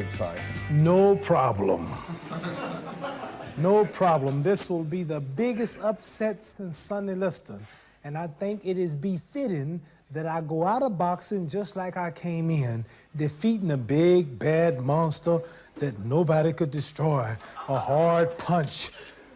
big fight. No problem. No problem. This will be the biggest upset since Sonny Liston. And I think it is befitting that I go out of boxing just like I came in, defeating a big, bad monster that nobody could destroy. A hard punch.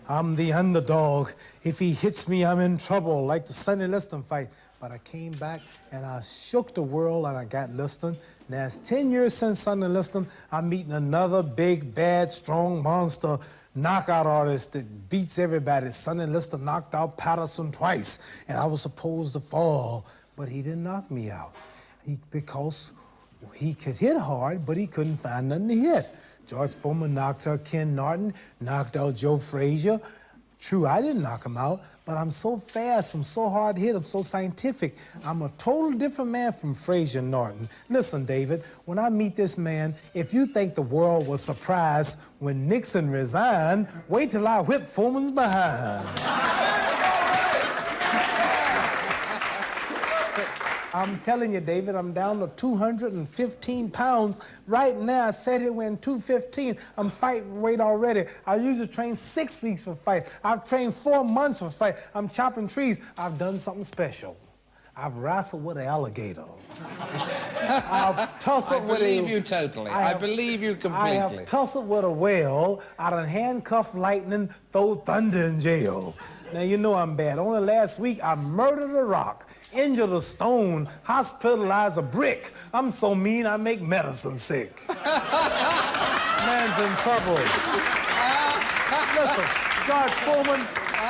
I'm the underdog. If he hits me, I'm in trouble, like the Sonny Liston fight. But I came back and I shook the world and I got Liston. Now it's 10 years since Sonny Liston. I'm meeting another big, bad, strong monster knockout artist that beats everybody. Sonny Liston knocked out Patterson twice, and I was supposed to fall, but he didn't knock me out. Because he could hit hard, but he couldn't find nothing to hit. George Foreman knocked out Ken Norton, knocked out Joe Frazier. True, I didn't knock him out, but I'm so fast, I'm so hard hit, I'm so scientific. I'm a total different man from Frazier and Norton. Listen, David, when I meet this man, if you think the world was surprised when Nixon resigned, wait till I whip Foreman's behind. I'm telling you, David, I'm down to 215 pounds. Right now, I said it when 215. I'm fight weight already. I usually train 6 weeks for fight. I've trained 4 months for fight. I'm chopping trees. I've done something special. I've wrestled with an alligator. I've tussled with a... I believe you totally. I believe you completely. I have tussled with a whale. I done handcuffed lightning, throw thunder in jail. Now, you know I'm bad. Only last week, I murdered a rock, injured a stone, hospitalized a brick. I'm so mean, I make medicine sick. Man's in trouble. Listen, George Foreman,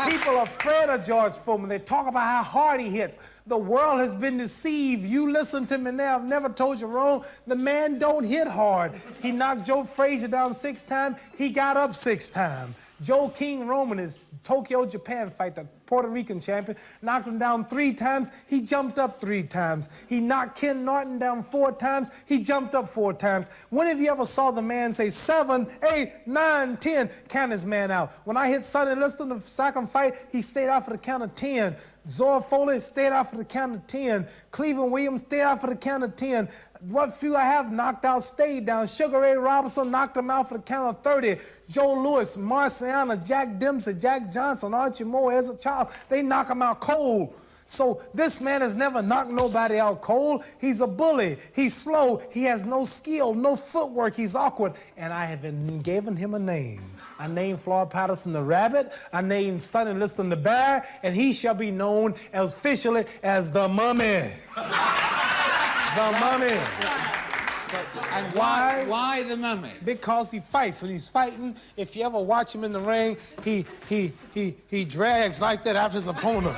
people are afraid of George Foreman. They talk about how hard he hits. The world has been deceived. You listen to me now. I've never told you wrong. The man don't hit hard. He knocked Joe Frazier down 6 times. He got up 6 times. Joe King Roman, his Tokyo, Japan fight, the Puerto Rican champion, knocked him down 3 times. He jumped up 3 times. He knocked Ken Norton down 4 times. He jumped up 4 times. When have you ever saw the man say 7, 8, 9, 10, count his man out? When I hit Sonny Liston the second fight, he stayed out for the count of 10. Zora Foley stayed out for the count of 10. Cleveland Williams stayed out for the count of 10. What few I have knocked out stayed down. Sugar Ray Robinson knocked him out for the count of 30. Joe Louis, Marciana, Jack Dempsey, Jack Johnson, Archie Moore, Ezra Charles, they knock him out cold. So this man has never knocked nobody out cold. He's a bully. He's slow. He has no skill, no footwork. He's awkward. And I have been given him a name. I named Floyd Patterson the Rabbit. I named Sonny Liston the Bear. And he shall be known as officially as the Mummy. The Mummy. And why the Mummy? Because he fights. When he's fighting, if you ever watch him in the ring, he drags like that after his opponent.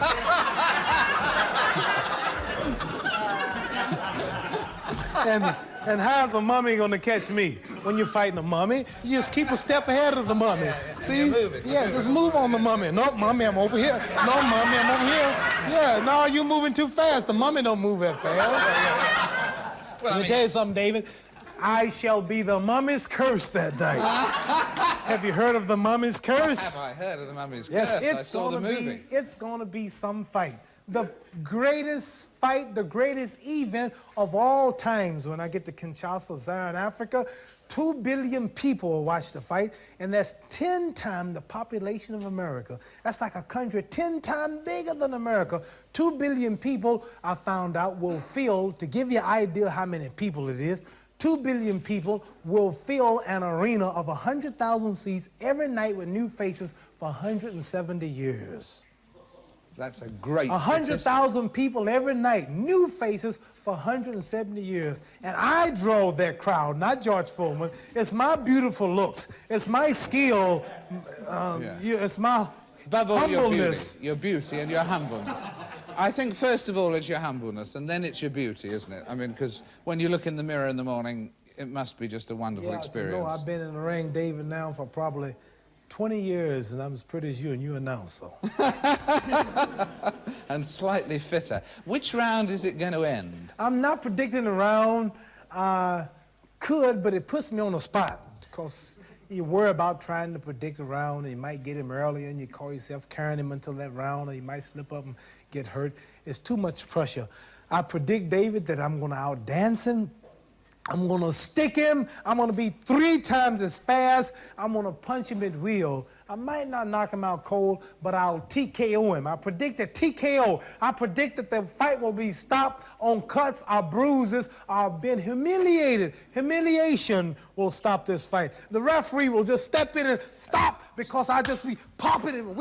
And how's a mummy gonna catch me? When you're fighting a mummy, you just keep a step ahead of the mummy. Yeah. See? You're moving. Just move on the mummy. No, mummy, I'm over here. No, mummy, I'm over here. Yeah, no, you're moving too fast. The mummy don't move that fast. Well, Let me tell you something, David. I shall be the mummy's curse that night. Have you heard of the mummy's curse? Have I heard of the Mummy's Yes, Curse? I saw the movie. It's going to be some fight. The greatest fight, the greatest event of all times. When I get to Kinshasa, Zaire, in Africa, 2 billion people will watch the fight, and that's 10 times the population of America. That's like a country 10 times bigger than America. 2 billion people, I found out, will fill, to give you an idea how many people it is, 2 billion people will fill an arena of 100,000 seats every night with new faces for 170 years. That's a great 100,000 people every night, new faces for 170 years. And I draw that crowd, not George Foreman. It's my beautiful looks. It's my skill. It's my humbleness. Your beauty and your humbleness. I think, first of all, it's your humbleness, and then it's your beauty, isn't it? I mean, because when you look in the mirror in the morning, it must be just a wonderful experience. You know, I've been in the ring, David, now for probably 20 years, and I'm as pretty as you, and you announce so. And slightly fitter. Which round is it going to end? I'm not predicting the round. Could, but it puts me on the spot, because you worry about trying to predict a round, and you might get him early, and you call yourself carrying him until that round, or you might slip up and get hurt. It's too much pressure. I predict, David, that I'm going to outdance him, I'm gonna stick him. I'm gonna be 3 times as fast. I'm gonna punch him at will. I might not knock him out cold, but I'll TKO him. I predict a TKO. I predict that the fight will be stopped on cuts or bruises or being humiliated. Humiliation will stop this fight. The referee will just step in and stop because I'll just be popping him,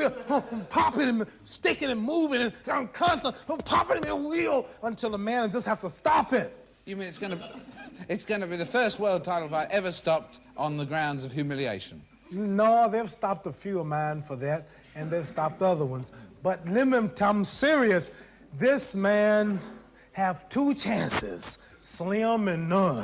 popping him, sticking him, moving, and I'm constant popping him in wheel until the man just have to stop it. You mean it's going to be the first world title fight ever stopped on the grounds of humiliation? No, they've stopped a few of mine for that, and they've stopped other ones. But I'm serious. This man have 2 chances, slim and none.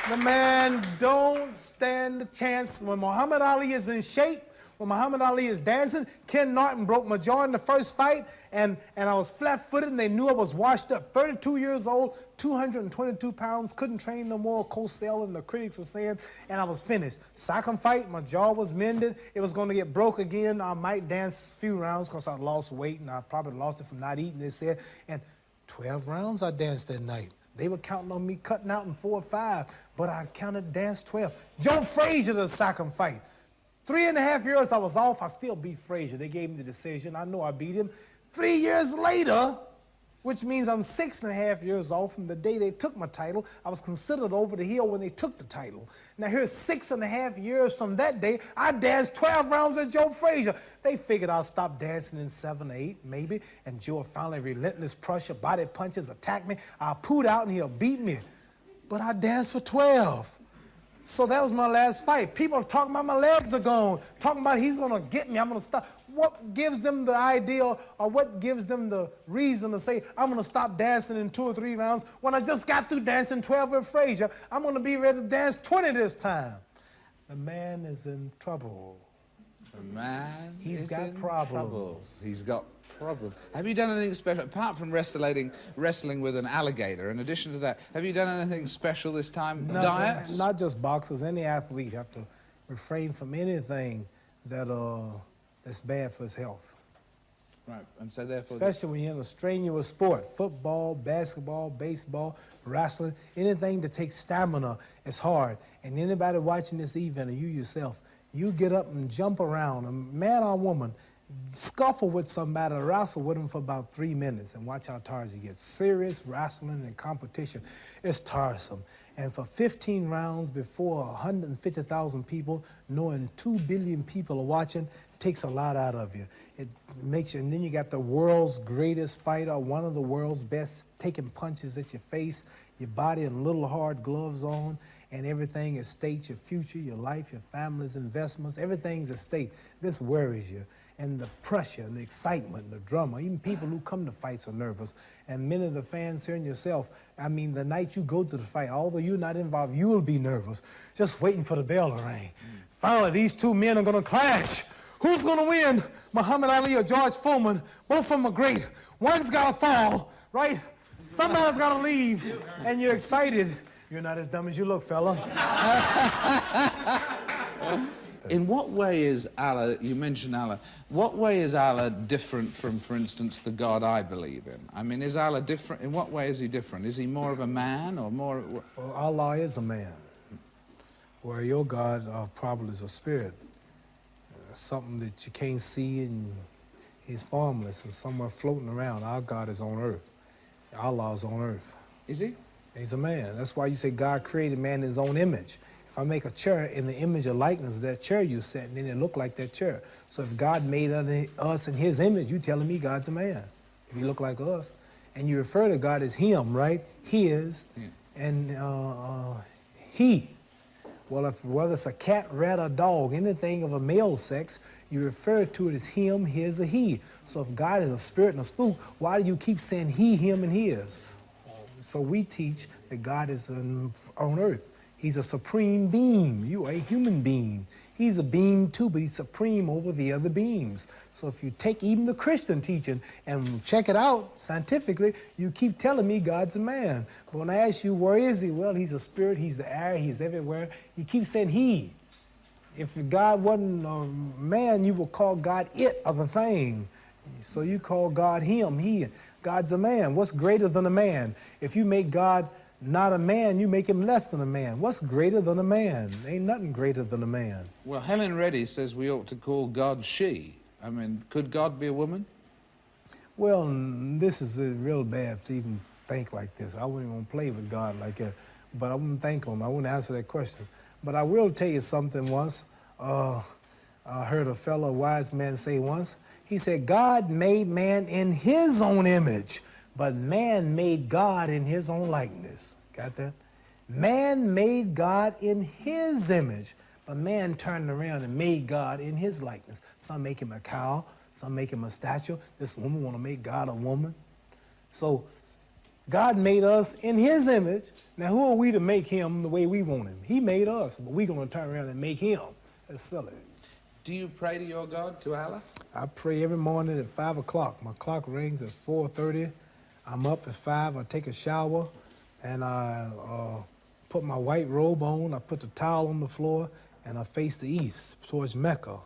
The man don't stand the chance. When Muhammad Ali is in shape, when Muhammad Ali is dancing, Ken Norton broke my jaw in the first fight, and I was flat-footed, and they knew I was washed up. 32 years old, 222 pounds, couldn't train no more, Cosell and the critics were saying, and I was finished. Second fight, my jaw was mended. It was going to get broke again. I might dance a few rounds because I lost weight, and I probably lost it from not eating, they said. And 12 rounds I danced that night. They were counting on me cutting out in 4 or 5, but I counted dance 12. Joe Frazier, the second fight. 3.5 years I was off, I still beat Frazier. They gave me the decision. I know I beat him. 3 years later, which means I'm 6.5 years off from the day they took my title. I was considered over the hill when they took the title. Now here's 6.5 years from that day, I danced 12 rounds at Joe Frazier. They figured I'll stop dancing in 7 or 8, maybe, and Joe finally relentless pressure, body punches, attack me. I'll poot out and he'll beat me. But I danced for 12. So that was my last fight. People are talking about my legs are gone, talking about he's gonna get me, I'm gonna stop. What gives them the idea or what gives them the reason to say I'm gonna stop dancing in 2 or 3 rounds when I just got through dancing 12 with Frazier? I'm gonna be ready to dance 20 this time. The man is in trouble. The man He's got problems. He's got problems. Have you done anything special, apart from wrestling with an alligator, in addition to that, have you done anything special this time? Nothing, Diets? not just boxers, any athlete have to refrain from anything that that's bad for his health. Right, and so therefore... Especially when you're in a strenuous sport, football, basketball, baseball, wrestling, anything that takes stamina is hard. And anybody watching this event, or you yourself, you get up and jump around, a man or woman, scuffle with somebody, wrestle with them for about 3 minutes and watch how tired you get. Serious wrestling and competition is tiresome. And for 15 rounds before 150,000 people, knowing 2 billion people are watching, takes a lot out of you. It makes you, and then you got the world's greatest fighter, one of the world's best, taking punches at your face, your body in little hard gloves on, and everything is state, your future, your life, your family's investments, everything's at stake. This worries you. And the pressure and the excitement, the drama, even people who come to fights are nervous. And many of the fans here and yourself, I mean, the night you go to the fight, although you're not involved, you'll be nervous, just waiting for the bell to ring. Finally, these 2 men are gonna clash. Who's gonna win? Muhammad Ali or George Foreman? Both of them are great. One's gotta fall, right? Somebody's gotta leave, and you're excited. You're not as dumb as you look, fella. In what way is Allah, you mentioned Allah, what way is Allah different from, for instance, the God I believe in? I mean, is Allah different? In what way is he different? Is he more of a man or more... Well, Allah is a man, where your God probably is a spirit, something that you can't see, and he's formless and somewhere floating around. Our God is on earth. Allah is on earth. Is he? He's a man. That's why you say God created man in his own image. If I make a chair in the image or likeness of that chair you set, and then it look like that chair. So if God made us in his image, you telling me God's a man. If he look like us. And you refer to God as him, right? His, and he. Well, whether it's a cat, rat, or dog, anything of a male sex, you refer to it as him, his, or he. So if God is a spirit and a spook, why do you keep saying he, him, and his? So we teach that God is on earth. He's a supreme being. You are a human being. He's a being too, but he's supreme over the other beings. So if you take even the Christian teaching and check it out scientifically, you keep telling me God's a man. But when I ask you, where is he? Well, he's a spirit, he's the air, he's everywhere. You keep saying he. If God wasn't a man, you would call God it or the thing. So you call God him, he. God's a man. What's greater than a man? If you make God not a man, you make him less than a man. What's greater than a man? Ain't nothing greater than a man. Well, Helen Reddy says we ought to call God she. I mean, could God be a woman? Well, this is real bad to even think like this. I wouldn't even play with God like that. But I wouldn't think on him. I wouldn't answer that question. But I will tell you something once. I heard a fellow wise man say once, he said, God made man in his own image, but man made God in his own likeness. Got that? Man made God in his image, but man turned around and made God in his likeness. Some make him a cow, some make him a statue. This woman want to make God a woman. So God made us in his image. Now who are we to make him the way we want him? He made us, but we're going to turn around and make him. That's silly. Do you pray to your God, to Allah? I pray every morning at 5 o'clock. My clock rings at 4:30. I'm up at 5. I take a shower, and I put my white robe on. I put the towel on the floor, and I face the east towards Mecca.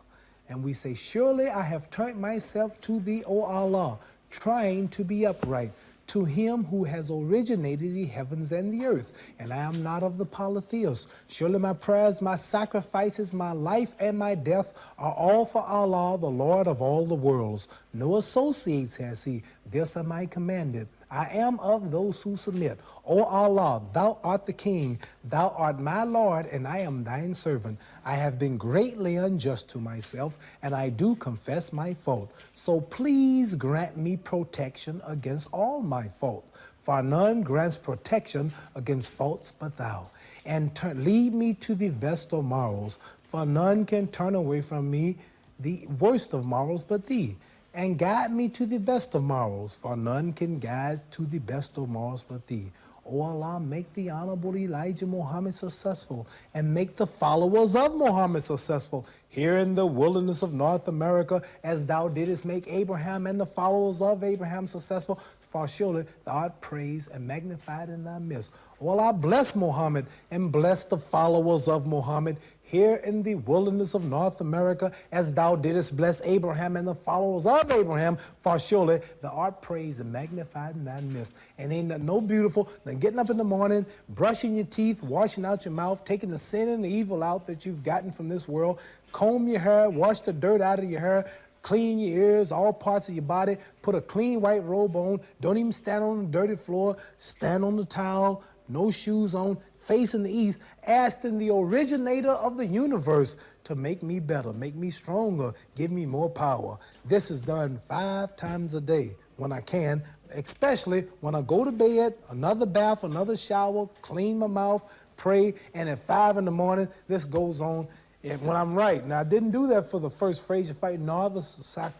And we say, surely I have turned myself to thee, O Allah, trying to be upright, to him who has originated the heavens and the earth, and I am not of the polytheists. Surely my prayers, my sacrifices, my life, and my death are all for Allah, the Lord of all the worlds. No associates has he. This am I commanded. I am of those who submit. O Allah, thou art the king, thou art my Lord, and I am thine servant. I have been greatly unjust to myself, and I do confess my fault. So please grant me protection against all my fault, for none grants protection against faults but thou. And lead me to the best of morals, for none can turn away from me the worst of morals but thee. And guide me to the best of morals, for none can guide to the best of morals but thee. O Allah, make the Honorable Elijah Muhammad successful, and make the followers of Muhammad successful here in the wilderness of North America, as thou didst make Abraham and the followers of Abraham successful, for surely thou art praised and magnified in thy midst. O Allah, bless Muhammad and bless the followers of Muhammad here in the wilderness of North America, as thou didst bless Abraham and the followers of Abraham, for surely thou art praised and magnified in thy midst. And ain't nothing no beautiful than getting up in the morning, brushing your teeth, washing out your mouth, taking the sin and the evil out that you've gotten from this world, comb your hair, wash the dirt out of your hair, clean your ears, all parts of your body, put a clean white robe on, don't even stand on the dirty floor, stand on the towel, no shoes on, facing the east, asking the originator of the universe to make me better, make me stronger, give me more power. This is done 5 times a day when I can, especially when I go to bed, another bath, another shower, clean my mouth, pray, and at 5 in the morning, this goes on. And when I'm right. Now, I didn't do that for the first Frazier fight, nor the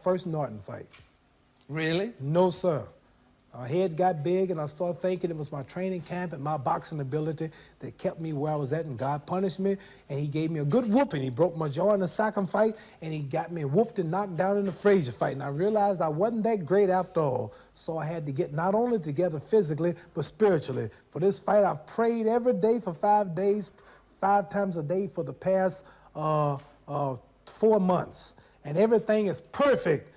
first Norton fight. Really? No, sir. My head got big, and I started thinking it was my training camp and my boxing ability that kept me where I was at, and God punished me, and he gave me a good whooping. He broke my jaw in the second fight, and he got me whooped and knocked down in the Frazier fight, and I realized I wasn't that great after all, so I had to get not only together physically, but spiritually. For this fight, I've prayed every day for 5 days, 5 times a day for the past 4 months, and everything is perfect.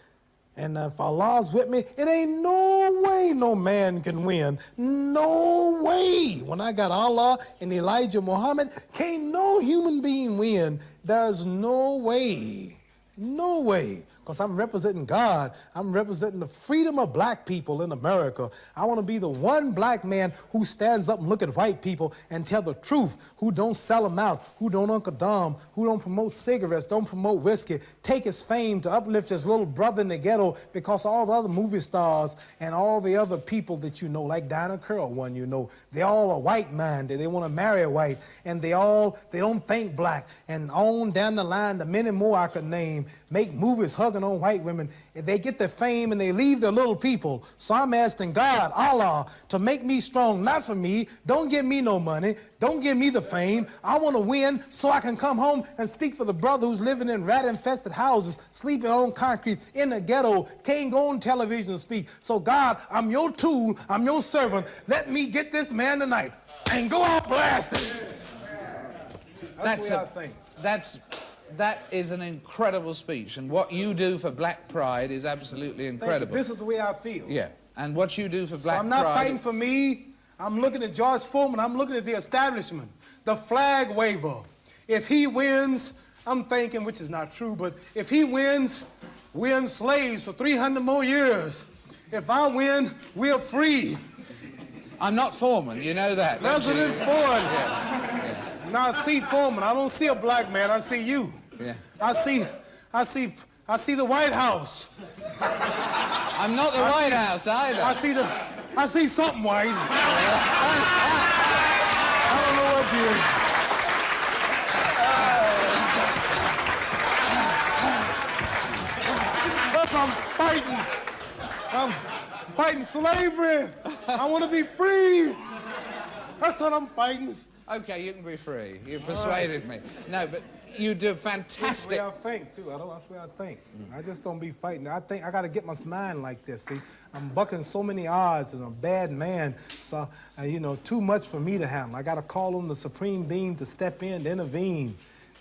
And if Allah's with me, it ain't no way no man can win. No way. When I got Allah and Elijah Muhammad, can't no human being win. There's no way. No way. Because I'm representing God. I'm representing the freedom of black people in America. I want to be the one black man who stands up and look at white people and tell the truth, who don't sell them out, who don't Uncle Dom, who don't promote cigarettes, don't promote whiskey, take his fame to uplift his little brother in the ghetto, because all the other movie stars and all the other people that you know, like Dinah Curl one you know, they all are white-minded. They want to marry a white, and they don't think black. And on down the line, the many more I could name, make movies hugging on white women. If they get their fame and they leave their little people. So I'm asking God, Allah, to make me strong, not for me. Don't give me no money. Don't give me the fame. I want to win so I can come home and speak for the brother who's living in rat-infested houses, sleeping on concrete, in the ghetto, can't go on television and speak. So God, I'm your tool. I'm your servant. Let me get this man tonight and go out blasting. That's the way I think. That is an incredible speech, and what you do for black pride is absolutely incredible. This is the way I feel. Yeah. And what you do for black So I'm not pride... fighting for me. I'm looking at George Foreman. I'm looking at the establishment, the flag waver. If he wins, I'm thinking, which is not true, but if he wins, we're enslaved for 300 more years. If I win, we're free. I'm not Foreman, you know that. President Ford. Yeah. Now I see Foreman. I don't see a black man. I see you. Yeah. I see the White House. I'm not the White House either. I see something white. I don't know what it is. Look, I'm fighting slavery. I want to be free. That's what I'm fighting. Okay, you can be free. You persuaded me. No, but you do fantastic... That's the way I think, too. That's the way I think. I just don't be fighting. I think I got to get my mind like this, see? I'm bucking so many odds and I'm a bad man, so, you know, too much for me to handle. I got to call on the supreme being to step in, to intervene.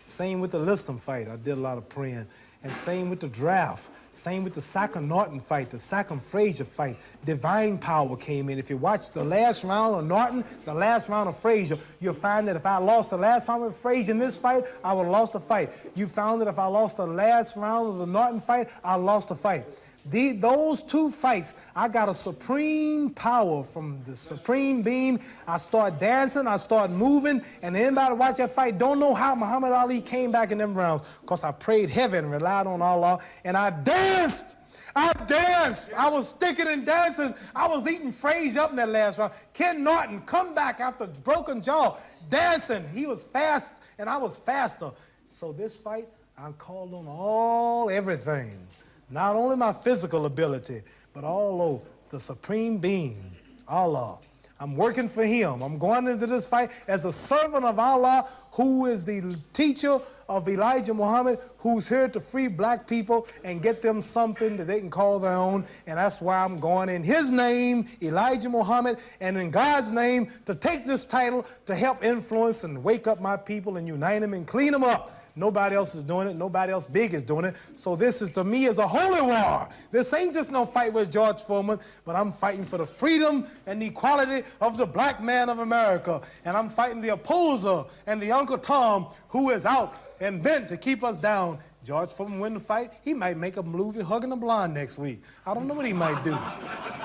Same with the Liston fight. I did a lot of praying. And same with the draft. Same with the Sacker-Norton fight, the Sacker-Frazier fight. Divine power came in. If you watch the last round of Norton, the last round of Frazier, you'll find that if I lost the last round of Frazier in this fight, I would have lost the fight. You found that if I lost the last round of the Norton fight, I lost the fight. Those two fights, I got a supreme power from the supreme being. I start dancing, I start moving, and anybody watch that fight don't know how Muhammad Ali came back in them rounds, because I prayed heaven, relied on Allah, and I danced. I danced. I was sticking and dancing. I was eating Frazier up in that last round. Ken Norton come back after broken jaw, dancing. He was fast, and I was faster. So this fight, I called on everything. Not only my physical ability, but all the supreme being, Allah. I'm working for him. I'm going into this fight as the servant of Allah, who is the teacher of Elijah Muhammad, who's here to free black people and get them something that they can call their own. And that's why I'm going in his name, Elijah Muhammad, and in God's name to take this title to help influence and wake up my people and unite them and clean them up. Nobody else is doing it. Nobody else big is doing it. So this is, to me, is a holy war. This ain't just no fight with George Foreman, but I'm fighting for the freedom and the equality of the black man of America. And I'm fighting the opposer and the Uncle Tom who is out and bent to keep us down. George Foreman win the fight, he might make a movie Hugging a Blonde next week. I don't know what he might do.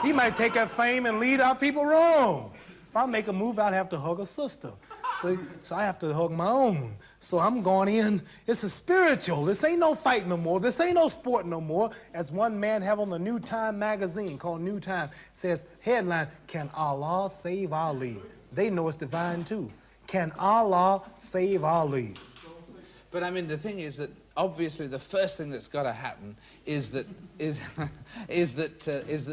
He might take that fame and lead our people wrong. If I make a movie, I'd have to hug a sister. See? So I have to hug my own. So I'm going in. It's a spiritual. This ain't no fight no more. This ain't no sport no more. As one man have on the New Time magazine called New Time, says, headline, Can Allah Save Ali? They know it's divine too. Can Allah save Ali? But I mean, the thing is that obviously the first thing that's got to happen is that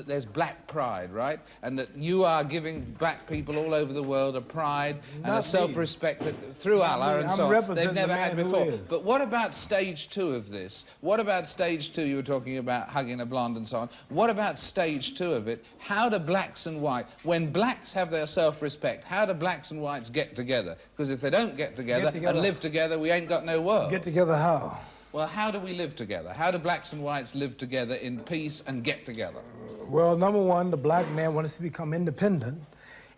there's black pride, right? And that you are giving black people all over the world a pride and a self-respect that through Allah and so on they've never had before. But what about stage 2 of this? What about stage 2? You were talking about hugging a blonde and so on. What about stage 2 of it? How do blacks and whites, when blacks have their self-respect, how do blacks and whites get together? Because if they don't get together and live together, we ain't got no world. Get together how? Well, how do we live together? How do blacks and whites live together in peace and get together? Well, number one, the black man wants to become independent,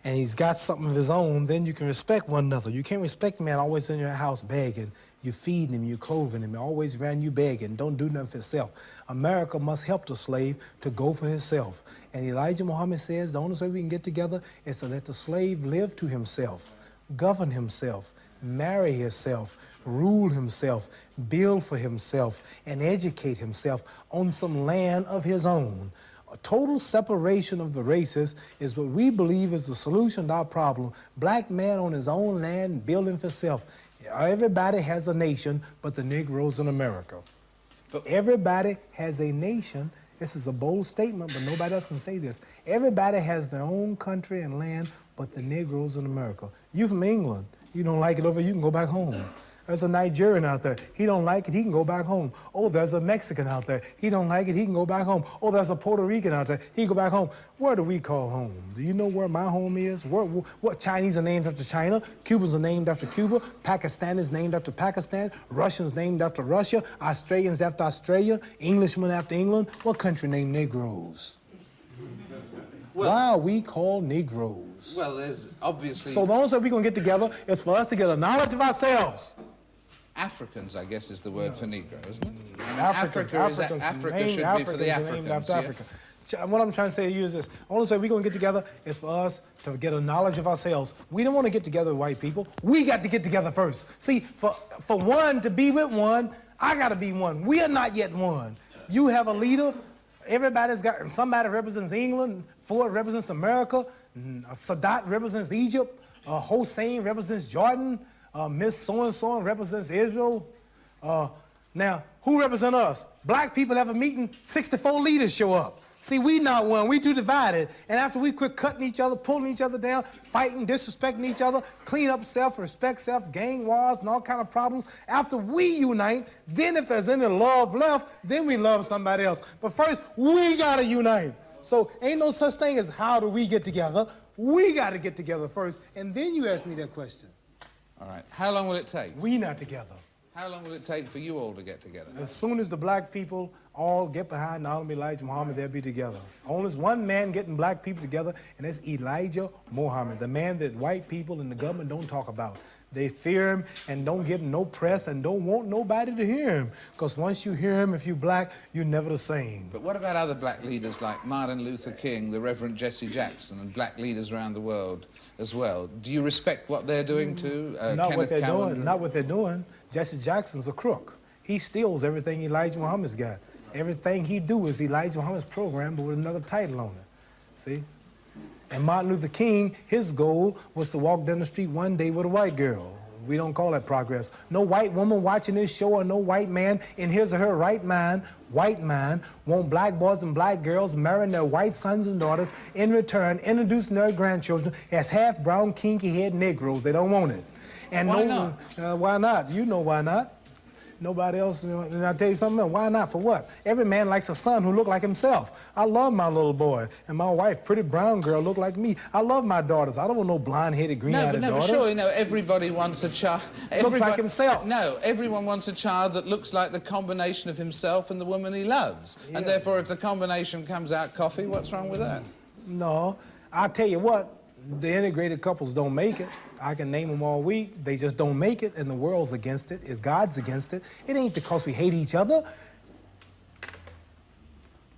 and he's got something of his own, then you can respect one another. You can't respect a man always in your house begging. You feeding him, you clothing him, always around you begging. Don't do nothing for himself. America must help the slave to go for himself. And Elijah Muhammad says the only way we can get together is to let the slave live to himself, govern himself, marry himself, rule himself, build for himself, and educate himself on some land of his own. A total separation of the races is what we believe is the solution to our problem. Black man on his own land, building for himself. Everybody has a nation but the Negroes in America. But everybody has a nation. This is a bold statement, but nobody else can say this. Everybody has their own country and land but the Negroes in America. You from England. You don't like it over, you can go back home. There's a Nigerian out there. He don't like it, he can go back home. Oh, there's a Mexican out there. He don't like it, he can go back home. Oh, there's a Puerto Rican out there. He can go back home. Where do we call home? Do you know where my home is? What Chinese are named after China? Cubans are named after Cuba. Pakistan is named after Pakistan. Russians named after Russia. Australians after Australia. Englishmen after England. What country named Negroes? Well, why are we called Negroes? Well, there's obviously... So the only way we're going to get together is for us to get a knowledge of ourselves. Africans, I guess, is the word for Negro, isn't it? I mean, Africans, Africa should be for the Africans. Yeah? What I'm trying to say to you is this. The only way we're going to get together is for us to get a knowledge of ourselves. We don't want to get together with white people. We got to get together first. See, for one to be with one, I got to be one. We are not yet one. You have a leader. Everybody's got, somebody represents England, Ford represents America, Sadat represents Egypt, Hossein represents Jordan, Miss So-and-so represents Israel. Now, who represents us? Black people have a meeting, 64 leaders show up. See, we not one, we too divided. And after we quit cutting each other, pulling each other down, fighting, disrespecting each other, clean up self, respect self, gang wars, and all kind of problems, after we unite, then if there's any love left, then we love somebody else. But first, we gotta unite. So ain't no such thing as how do we get together. We gotta get together first, and then you ask me that question. All right, how long will it take? We not together. How long will it take for you all to get together? As soon as the black people all get behind not only Elijah Muhammad, they'll be together. Only one man getting black people together, and that's Elijah Muhammad, the man that white people and the government don't talk about. They fear him and don't give him no press and don't want nobody to hear him. Because once you hear him, if you're black, you're never the same. But what about other black leaders like Martin Luther King, the Reverend Jesse Jackson, and black leaders around the world as well? Do you respect what they're doing too? Not what they're doing. Not what they're doing. Jesse Jackson's a crook. He steals everything Elijah Muhammad's got. Everything he do is Elijah Muhammad's program, but with another title on it. See? And Martin Luther King, his goal was to walk down the street one day with a white girl. We don't call that progress. No white woman watching this show or no white man in his or her right mind, white mind, want black boys and black girls marrying their white sons and daughters, in return introducing their grandchildren as half brown, kinky-head Negroes. They don't want it. And why not? Why not? You know why not. Nobody else, and I'll tell you something else. Why not? For what? Every man likes a son who look like himself. I love my little boy. And my wife, pretty brown girl, look like me. I love my daughters. I don't want no blonde-headed, green-eyed daughters. No, but sure, everybody wants a child. Looks like himself. No, everyone wants a child that looks like the combination of himself and the woman he loves. Yeah. And therefore, if the combination comes out coffee, what's wrong with that? No, I'll tell you what. The integrated couples don't make it. I can name them all week. They just don't make it, and the world's against it. God's against it. It ain't because we hate each other.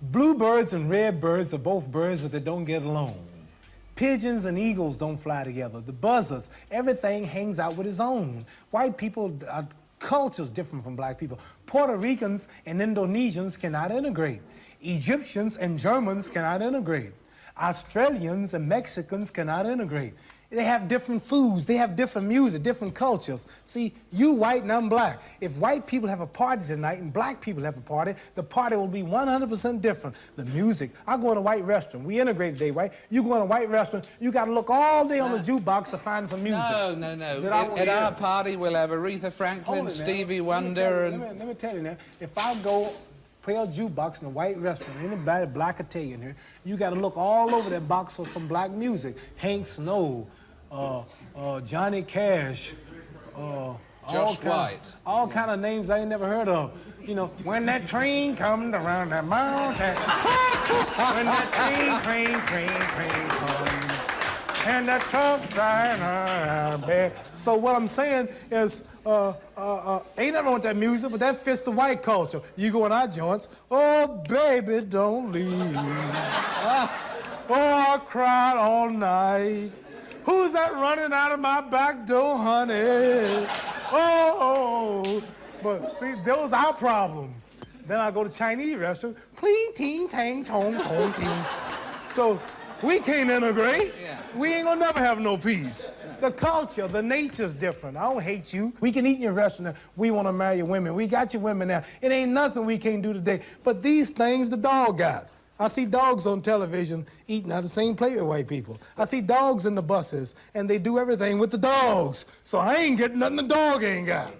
Bluebirds and redbirds are both birds, but they don't get along. Pigeons and eagles don't fly together. The buzzards, everything hangs out with its own. White people, culture's different from black people. Puerto Ricans and Indonesians cannot integrate. Egyptians and Germans cannot integrate. Australians and Mexicans cannot integrate. They have different foods, they have different music, different cultures. See, you white and I'm black. If white people have a party tonight and black people have a party, the party will be 100% different. The music, I go in a white restaurant, we integrate today, right? You go in a white restaurant, you gotta look all day on the jukebox to find some music. No. At our party, we'll have Aretha Franklin, Stevie Wonder, and... Let me tell you now, if I go a jukebox in a white restaurant, anybody black Italian here, you got to look all over that box for some black music. Hank Snow, Johnny Cash, Josh White. All kind of names I ain't never heard of. You know, when that train comes around that mountain, when that train comes, and that truck driving there. So what I'm saying is, ain't nothing wrong with that music, but that fits the white culture. You go in our joints, oh, baby, don't leave. Oh, I cried all night. Who's that running out of my back door, honey? Oh, but see, those are our problems. Then I go to Chinese restaurant, pling, ting, tang, tong, tong, ting. So we can't integrate. Yeah. We ain't gonna never have no peace. The culture, the nature's different. I don't hate you. We can eat in your restaurant. We want to marry your women. We got your women now. It ain't nothing we can't do today. But these things the dog got. I see dogs on television eating out of the same plate with white people. I see dogs in the buses, and they do everything with the dogs. So I ain't getting nothing the dog ain't got.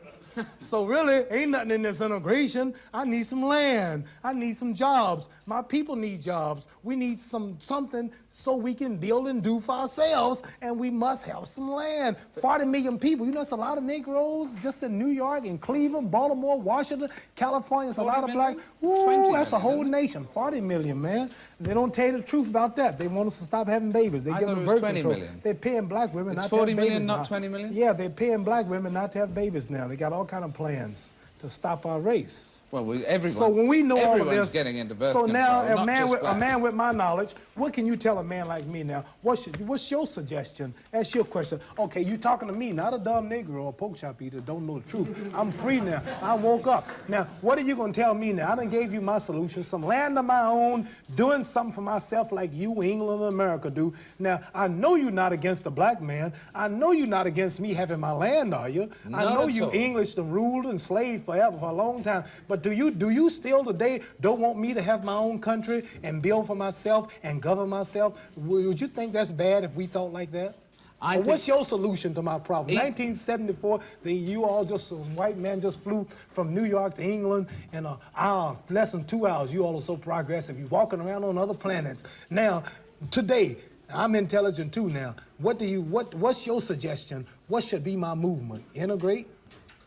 So really, ain't nothing in this integration. I need some land. I need some jobs. My people need jobs. We need something so we can build and do for ourselves, and we must have some land. 40 million people. You know, it's a lot of Negroes just in New York, in Cleveland, Baltimore, Washington, California. It's a lot of black. Woo, that's a whole nation. 40 million, man. They don't tell you the truth about that. They want us to stop having babies. They give them birth control. They're paying black women not to have babies. It's 40 million, now. not 20 million? Yeah, they're paying black women not to have babies now. They got all kind of plans to stop our race. Well, everyone, so when we know all of this, getting into birth so control, now a not man with my knowledge, what can you tell a man like me now? What's your suggestion? Ask your question. Okay, you talking to me, not a dumb Negro or pork chop eater, don't know the truth. I'm free now. I woke up. Now, what are you going to tell me now? I done gave you my solution, some land of my own, doing something for myself like you, England, and America do. Now, I know you're not against the black man. I know you're not against me having my land, are you? I know you English done ruled and slaved forever for a long time. But do you still today don't want me to have my own country and build for myself and govern myself? Would you think that's bad if we thought like that? What's your solution to my problem? 1974, you all just, some white man just flew from New York to England in an hour, less than 2 hours. You all are so progressive. You're walking around on other planets. Now, today, I'm intelligent too now. What's your suggestion? What should be my movement? Integrate?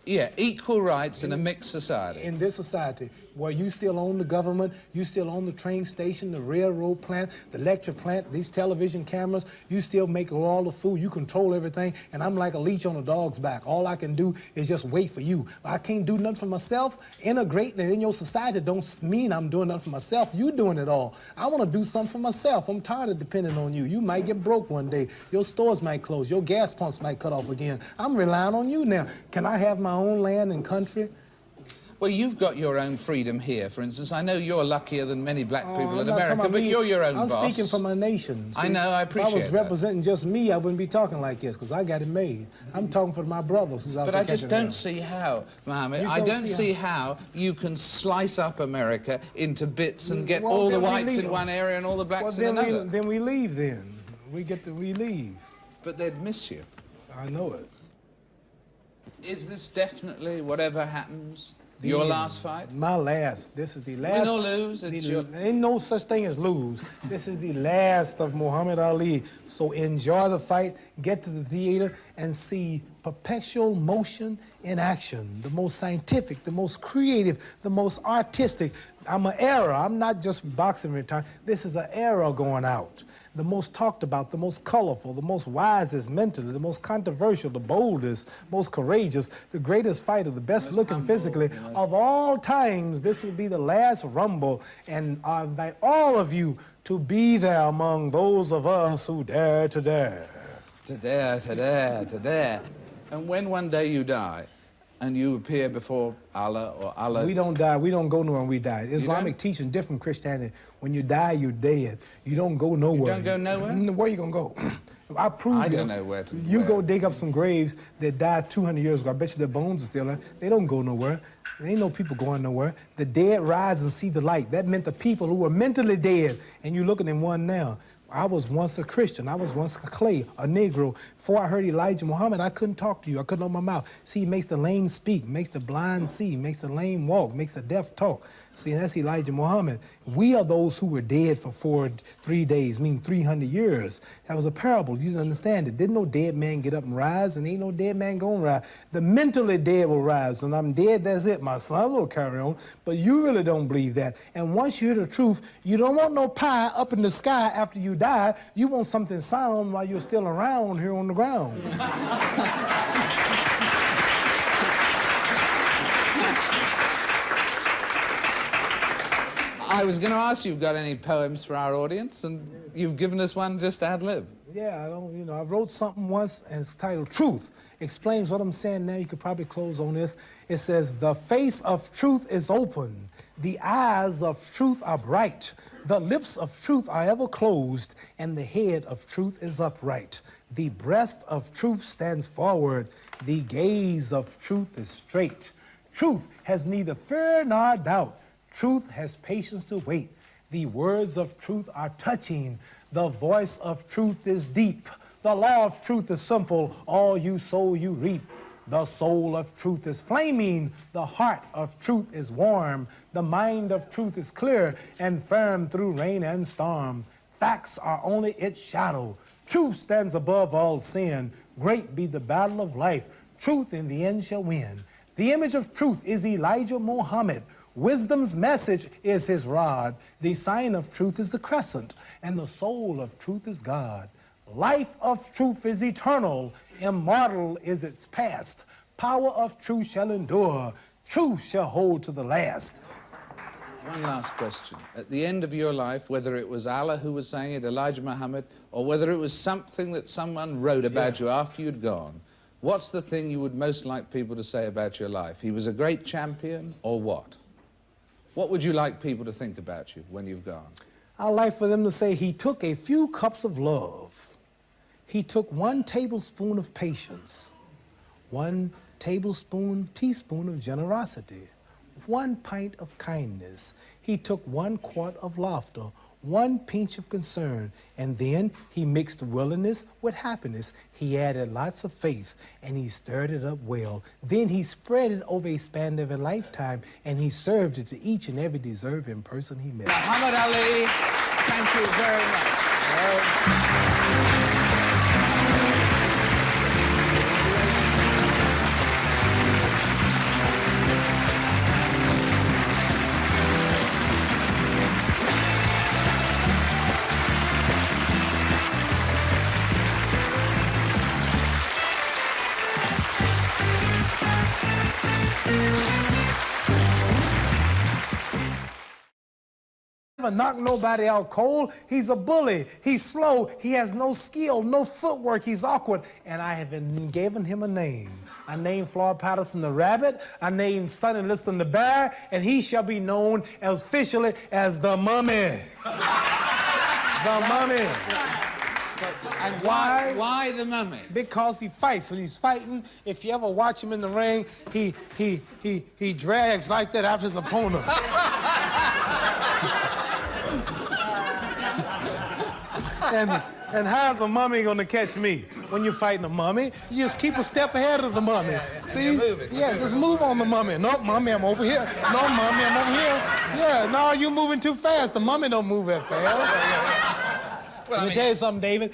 Yeah, equal rights in a mixed society. In this society, where you still own the government, you still own the train station, the railroad plant, the lecture plant, these television cameras, you still make all the food, you control everything, and I'm like a leech on a dog's back. All I can do is just wait for you. I can't do nothing for myself. Integrating it in your society don't mean I'm doing nothing for myself. You doing it all. I want to do something for myself. I'm tired of depending on you. You might get broke one day. Your stores might close. Your gas pumps might cut off again. I'm relying on you now. Can I have my own land and country? Well, you've got your own freedom here, for instance. I know you're luckier than many black people in America, but you're your own boss. I'm speaking for my nation. See, I know, I appreciate that. If I was representing just me, I wouldn't be talking like this, because I got it made. I'm talking for my brothers who's out there. But I just don't see how, Mohammed, I don't see how you can slice up America into bits and get all the whites in one area and all the blacks in another. Then we leave then. We leave. But they'd miss you. I know it. Is this definitely, whatever happens, your last fight? My last. This is the last. Win or lose, ain't no such thing as lose. This is the last of Muhammad Ali. So enjoy the fight, get to the theater, and see perpetual motion in action. The most scientific, the most creative, the most artistic. I'm an era. I'm not just boxing retired. This is an era going out. The most talked about, the most colorful, the most wisest mentally, the most controversial, the boldest, most courageous, the greatest fighter, the best looking physically of all times. This will be the last Rumble, and I invite all of you to be there among those of us who dare to dare. To dare, to dare, to dare. And when one day you die, and you appear before Allah or Allah... We don't die. We don't go nowhere when we die. Islamic teaching different from Christianity. When you die, you're dead. You don't go nowhere. You don't go nowhere? Where you going to go? I prove I don't know where to go. You go dig up some graves that died 200 years ago. I bet you their bones are still there. They don't go nowhere. There ain't no people going nowhere. The dead rise and see the light. That meant the people who were mentally dead, and you look at them one now. I was once a Christian. I was once a clay, a Negro. Before I heard Elijah Muhammad, I couldn't talk to you. I couldn't open my mouth. See, he makes the lame speak, makes the blind see, makes the lame walk, makes the deaf talk. See, that's Elijah Muhammad. We are those who were dead for 3 days, meaning 300 years. That was a parable. You didn't understand it. Didn't no dead man get up and rise, and ain't no dead man gonna rise. The mentally dead will rise. When I'm dead, that's it. My son will carry on. But you really don't believe that. And once you hear the truth, you don't want no pie up in the sky after you die. You want something sound while you're still around here on the ground. I was going to ask you, got any poems for our audience, and you've given us one just ad lib. Yeah, I wrote something once, and it's titled Truth. Explains what I'm saying now. You could probably close on this. It says, the face of truth is open. The eyes of truth are bright. The lips of truth are ever closed, and the head of truth is upright. The breast of truth stands forward. The gaze of truth is straight. Truth has neither fear nor doubt. Truth has patience to wait. The words of truth are touching. The voice of truth is deep. The law of truth is simple. All you sow, you reap. The soul of truth is flaming, the heart of truth is warm, the mind of truth is clear and firm through rain and storm. Facts are only its shadow. Truth stands above all sin. Great be the battle of life. Truth in the end shall win. The image of truth is Elijah Muhammad. Wisdom's message is his rod. The sign of truth is the crescent, and the soul of truth is God. Life of truth is eternal. Immortal is its past. Power of truth shall endure. Truth shall hold to the last. One last question. At the end of your life, whether it was Allah who was saying it, Elijah Muhammad, or whether it was something that someone wrote about you after you'd gone, what's the thing you would most like people to say about your life? He was a great champion, or what? What would you like people to think about you when you've gone? I'd like for them to say he took a few cups of love. He took 1 tablespoon of patience, 1 teaspoon of generosity, 1 pint of kindness. He took 1 quart of laughter, 1 pinch of concern, and then he mixed willingness with happiness. He added lots of faith, and he stirred it up well. Then he spread it over a span of a lifetime, and he served it to each and every deserving person he met. Muhammad Ali, thank you very much. Never knock nobody out cold. He's a bully. He's slow. He has no skill, no footwork. He's awkward. And I have been given him a name. I named Floyd Patterson the rabbit. I named Sonny Liston the bear. And he shall be known as officially as the mummy. The mummy. And why the mummy? Because he fights. When he's fighting, if you ever watch him in the ring, he drags like that after his opponent. And how's a mummy gonna catch me? When you're fighting a mummy, you just keep a step ahead of the mummy. See? Yeah, just move on the mummy. No, mummy, I'm over here. No, mummy, I'm over here. Yeah, no, you're moving too fast. The mummy don't move that fast. Let me tell you something, David.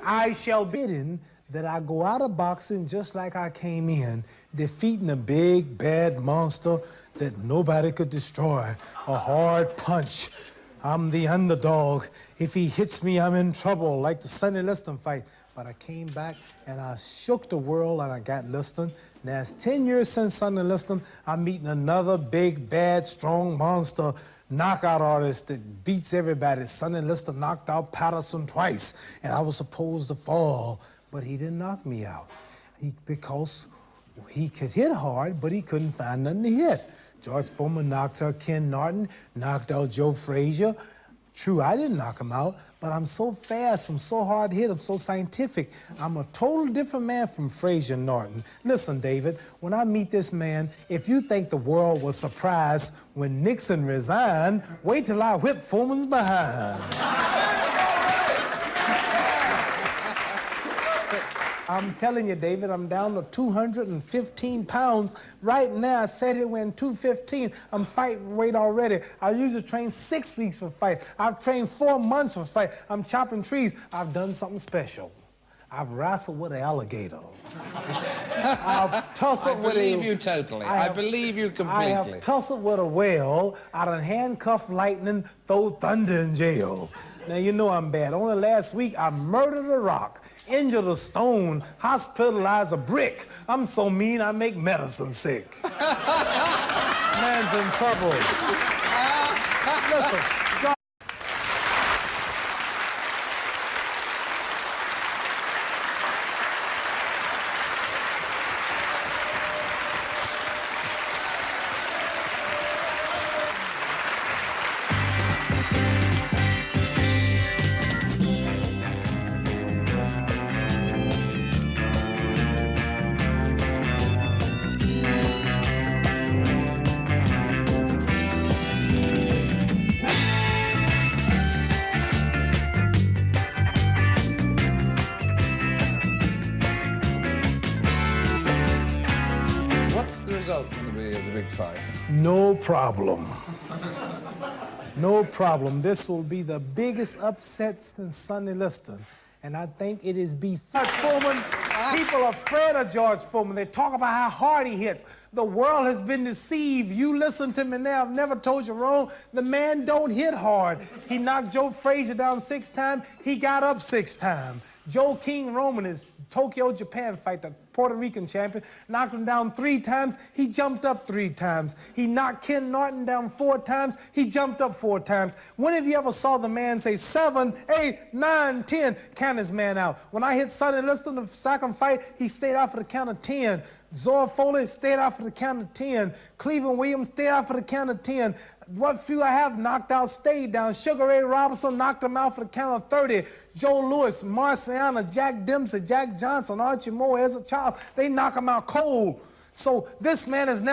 I shall bidden that I go out of boxing just like I came in, defeating a big, bad monster that nobody could destroy. A hard punch. I'm the underdog. If he hits me, I'm in trouble, like the Sonny Liston fight. But I came back and I shook the world and I got Liston. Now it's 10 years since Sonny Liston. I'm meeting another big, bad, strong monster, knockout artist that beats everybody. Sonny Liston knocked out Patterson twice, and I was supposed to fall, but he didn't knock me out. Because he could hit hard, but he couldn't find nothing to hit. George Foreman knocked out Ken Norton, knocked out Joe Frazier. True, I didn't knock him out, but I'm so fast, I'm so hard hit, I'm so scientific. I'm a total different man from Frazier and Norton. Listen, David, when I meet this man, if you think the world was surprised when Nixon resigned, wait till I whip Foreman's behind. I'm telling you, David, I'm down to 215 pounds. Right now, I said here we're in 215. I'm fight weight already. I usually train 6 weeks for fight. I've trained 4 months for fight. I'm chopping trees. I've done something special. I've wrestled with an alligator. I've tussled with a... I believe you totally. I believe you completely. I have tussled with a whale. I done handcuffed lightning, throw thunder in jail. Now, you know I'm bad. Only last week, I murdered a rock, injured a stone, hospitalized a brick. I'm so mean, I make medicine sick. Man's in trouble. Listen. No problem. No problem. This will be the biggest upset since Sonny Liston. And I think it is George Foreman. People are afraid of George Foreman. They talk about how hard he hits. The world has been deceived. You listen to me now. I've never told you wrong. The man don't hit hard. He knocked Joe Frazier down 6 times. He got up 6 times. Joe King Roman is Tokyo, Japan fight, the Puerto Rican champion, knocked him down 3 times. He jumped up 3 times. He knocked Ken Norton down 4 times. He jumped up 4 times. When have you ever saw the man say 7, 8, 9, 10, count his man out? When I hit Sonny Liston in the second fight, he stayed out for the count of 10. Zora Foley stayed out for the count of 10. Cleveland Williams stayed out for the count of 10. What few I have knocked out stayed down. Sugar Ray Robinson knocked him out for the count of 30. Joe Louis, Marciana, Jack Dempsey, Jack Johnson, Archie Moore, Ezra Charles, they knock him out cold. So this man has never